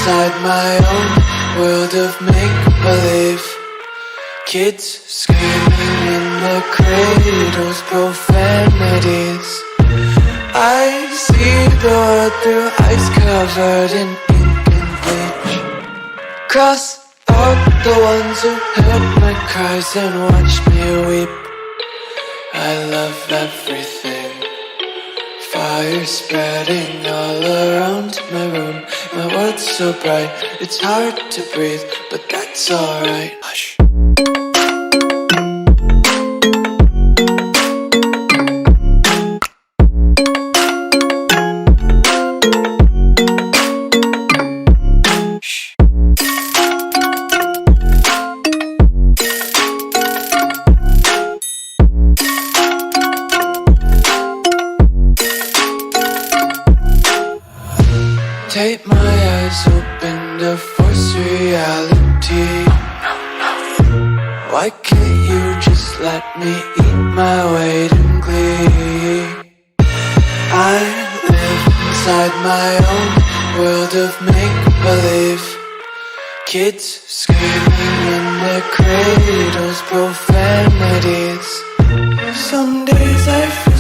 inside my own world of make-believe. Kids screaming in the cradles, profanities. I see the world through ice covered in ink and bleach. Cross out the ones who heard my cries and watched me weep. I love everything. Fire spreading all around my room. My world's so bright, it's hard to breathe, but that's alright. Hush. Take my eyes open to force reality. Why can't you just let me eat my weight in glee? I live inside my own world of make-believe. Kids screaming in their cradles, profanities. Some days I feel